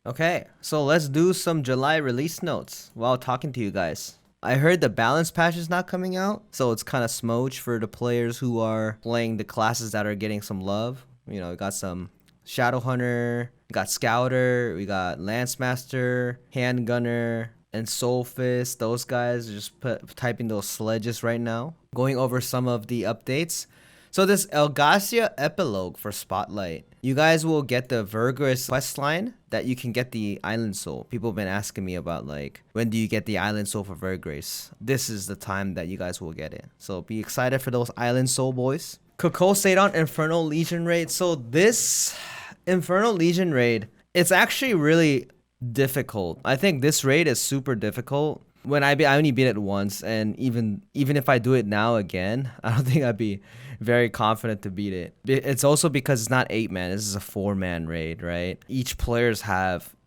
Okay, so let's do some July release notes while talking to you guys. I heard the balance patch is not coming out, so it's kind of smooch for the players who are playing the classes that are getting some love. You know, we got some Shadow Hunter, we got Scouter, we got Lance Master, Handgunner, and Soul Fist. Those guys are just typing those sledges right now. Going over some of the updates. So this Elgasia epilogue for Spotlight, you guys will get the Vergris quest line that you can get the Island Soul. People have been asking me about like, when do you get the Island Soul for Vergris? This is the time that you guys will get it. So be excited for those Island Soul boys. Coco Sadon Inferno Legion raid. So this Inferno Legion raid, it's actually really difficult. I think this raid is super difficult. When I only beat it once, and even if I do it now again, I don't think I'd be very confident to beat it. It's also because it's not 8-man. This is a 4-man raid, right? Each players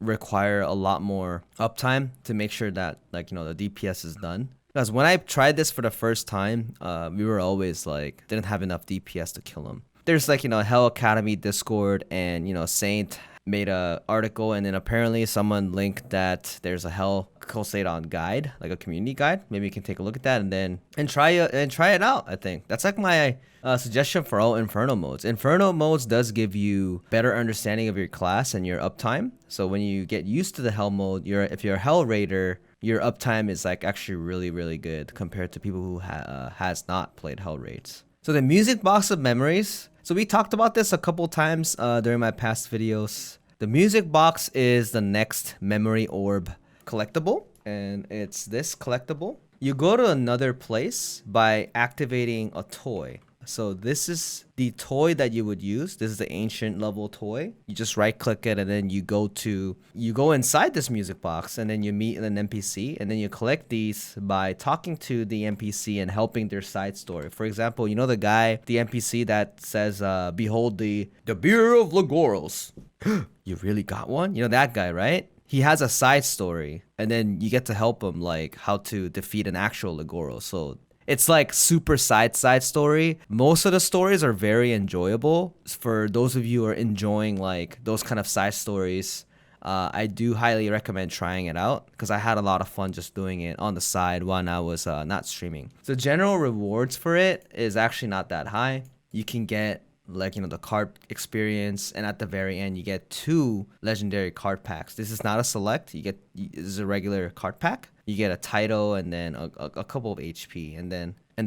require a lot more uptime to make sure that, like, you know, the DPS is done. Because when I tried this for the first time, we were always like, didn't have enough DPS to kill him. There's like, you know, Hell Academy Discord, and, you know, Saint made a article, and then apparently someone linked that there's a Hell Koseidon guide, like a community guide. Maybe you can take a look at that and try it out. I think that's like my suggestion for all Inferno modes. Inferno modes does give you better understanding of your class and your uptime. So when you get used to the Hell mode, if you're a Hell Raider, your uptime is like actually really good compared to people who has not played Hell raids. So the music box of memories. So we talked about this a couple times during my past videos. The music box is the next memory orb collectible, and it's this collectible. You go to another place by activating a toy. So this is the toy that you would use. This is the ancient level toy. You just right click it, and then you go inside this music box, and then you meet an NPC, and then you collect these by talking to the NPC and helping their side story. For example, you know the NPC that says, behold the beer of Lagoros. You really got one? You know that guy, right? He has a side story, and then you get to help him, like how to defeat an actual Lagoro. So it's like super side story. Most of the stories are very enjoyable. For those of you who are enjoying like those kind of side stories, I do highly recommend trying it out, because I had a lot of fun just doing it on the side when I was not streaming. The general rewards for it is actually not that high. You can get, like, you know, the card experience, and at the very end you get 2 legendary card packs. This is not a select. This is a regular card pack. You get a title, and then a couple of HP, and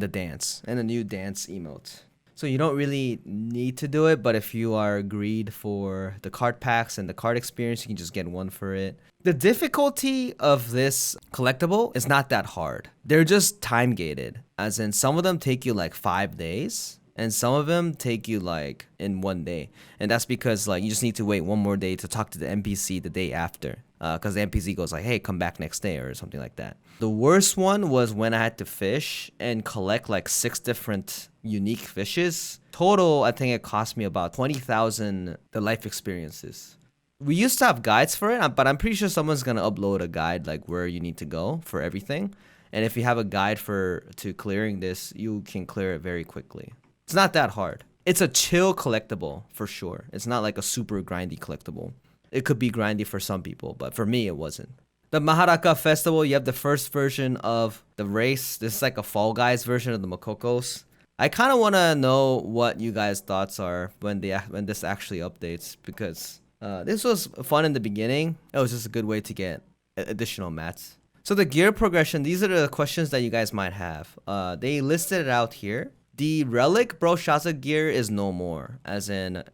the dance, and a new dance emote. So you don't really need to do it, but if you are greed for the card packs and the card experience, you can just get 1 for it. The difficulty of this collectible is not that hard. They're just time gated, as in some of them take you like 5 days, and some of them take you like in 1 day. And that's because like you just need to wait 1 more day to talk to the NPC the day after. Because the NPC goes like, hey, come back next day or something like that. The worst one was when I had to fish and collect like 6 different unique fishes. Total, I think it cost me about 20,000 the life experiences. We used to have guides for it, but I'm pretty sure someone's gonna upload a guide like where you need to go for everything. And if you have a guide to clearing this, you can clear it very quickly. It's not that hard. It's a chill collectible for sure. It's not like a super grindy collectible. It could be grindy for some people, but for me, it wasn't. The Maharaka Festival, you have the first version of the race. This is like a Fall Guys version of the Makokos. I kind of want to know what you guys' thoughts are when this actually updates, because this was fun in the beginning. It was just a good way to get additional mats. So the gear progression, these are the questions that you guys might have. They listed it out here. The Relic Broshaza gear is no more, as in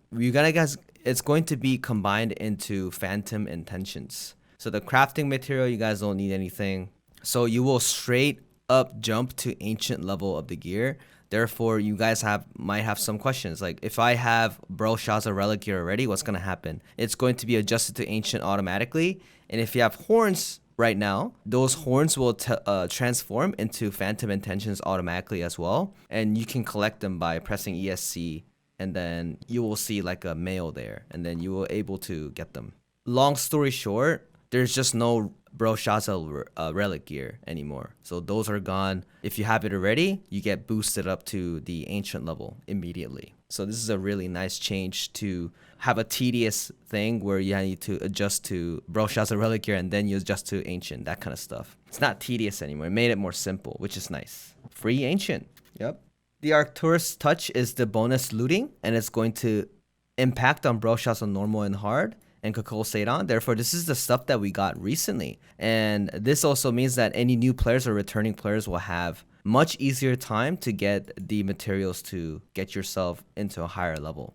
it's going to be combined into Phantom Intentions. So the crafting material, you guys don't need anything. So you will straight up jump to ancient level of the gear. Therefore, you guys might have some questions. Like, if I have Broshaza Relic gear already, what's going to happen? It's going to be adjusted to ancient automatically. And if you have horns right now, those horns will transform into Phantom Intentions automatically as well. And you can collect them by pressing ESC, and then you will see like a mail there, and then you will able to get them. Long story short, there's just no Broshaza relic gear anymore. So those are gone. If you have it already, you get boosted up to the ancient level immediately. So this is a really nice change to have a tedious thing where you need to adjust to Broshas or Reliquary and then you adjust to Ancient, that kind of stuff. It's not tedious anymore. It made it more simple, which is nice. Free Ancient. Yep. The Arcturus Touch is the bonus looting, and it's going to impact on Broshas on normal and hard and Kakol Seidan. Therefore, this is the stuff that we got recently. And this also means that any new players or returning players will have much easier time to get the materials to get yourself into a higher level.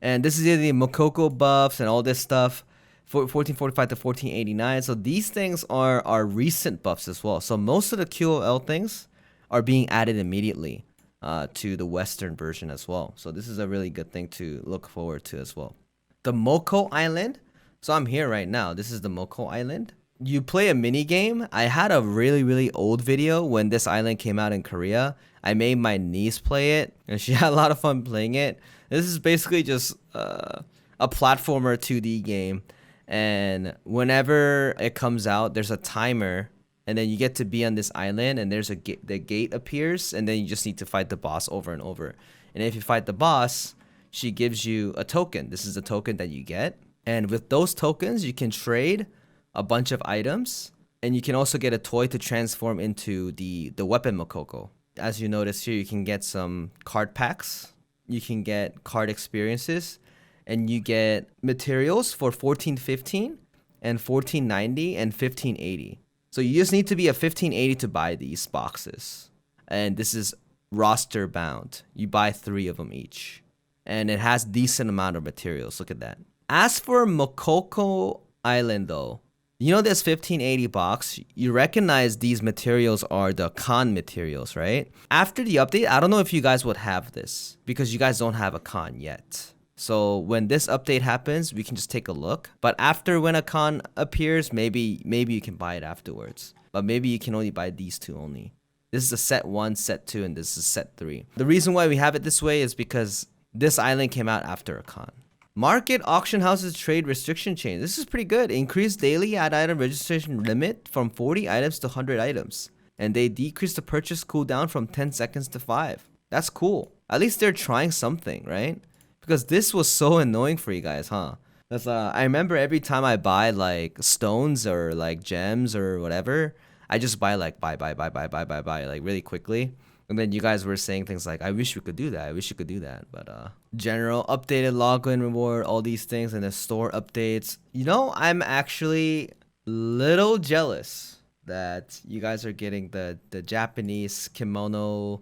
And this is the Mokoko buffs and all this stuff, 1445 to 1489. So these things are recent buffs as well. So most of the QOL things are being added immediately to the Western version as well. So this is a really good thing to look forward to as well. The Moko Island. So I'm here right now. This is the Moko Island. You play a mini game. I had a really old video when this island came out in Korea. I made my niece play it, and she had a lot of fun playing it. This is basically just a platformer 2D game, and whenever it comes out, there's a timer, and then you get to be on this island, and there's the gate appears, and then you just need to fight the boss over and over. And if you fight the boss, she gives you a token. This is the token that you get, and with those tokens, you can trade a bunch of items, and you can also get a toy to transform into the weapon Mokoko. As you notice here, you can get some card packs, you can get card experiences, and you get materials for 1415 and 1490 and 1580. So you just need to be a 1580 to buy these boxes, and this is roster bound. You buy 3 of them each, and it has decent amount of materials. Look at that. As for Mokoko Island though, you know this 1580 box, you recognize these materials are the con materials, right? After the update, I don't know if you guys would have this because you guys don't have a con yet. So when this update happens, we can just take a look. But after when a con appears, maybe you can buy it afterwards. But maybe you can only buy these 2 only. This is a set 1, set 2, and this is set 3. The reason why we have it this way is because this island came out after a con. Market auction houses trade restriction change. This is pretty good. Increase daily ad item registration limit from 40 items to 100 items. And they decrease the purchase cooldown from 10 seconds to 5. That's cool. At least they're trying something, right? Because this was so annoying for you guys, huh? That's, I remember every time I buy like stones or like gems or whatever, I just buy like buy like really quickly. And then you guys were saying things like, I wish we could do that. I wish you could do that. But general updated login reward, all these things, and the store updates. You know, I'm actually little jealous that you guys are getting the Japanese kimono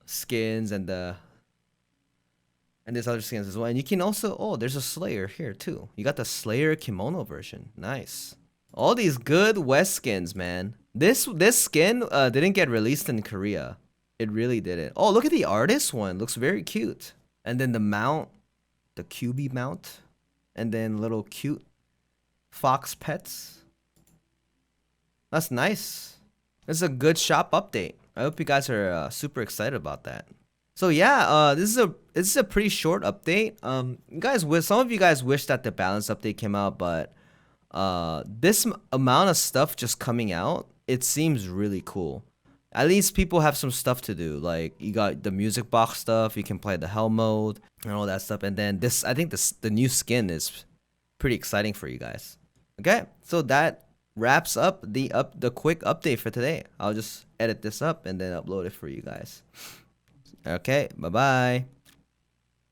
skins and there's other skins as well. And you can also, there's a Slayer here too. You got the Slayer kimono version. Nice. All these good West skins, man. This skin didn't get released in Korea. It really didn't. Oh, look at the artist one. Looks very cute. And then the mount, the QB mount. And then little cute fox pets. That's nice. This is a good shop update. I hope you guys are super excited about that. So yeah, this is a pretty short update. Some of you guys wish that the balance update came out, but this amount of stuff just coming out, it seems really cool. At least people have some stuff to do. Like you got the music box stuff, you can play the hell mode and all that stuff. And then I think the new skin is pretty exciting for you guys. Okay, so that wraps up the quick update for today. I'll just edit this up and then upload it for you guys. Okay, bye bye.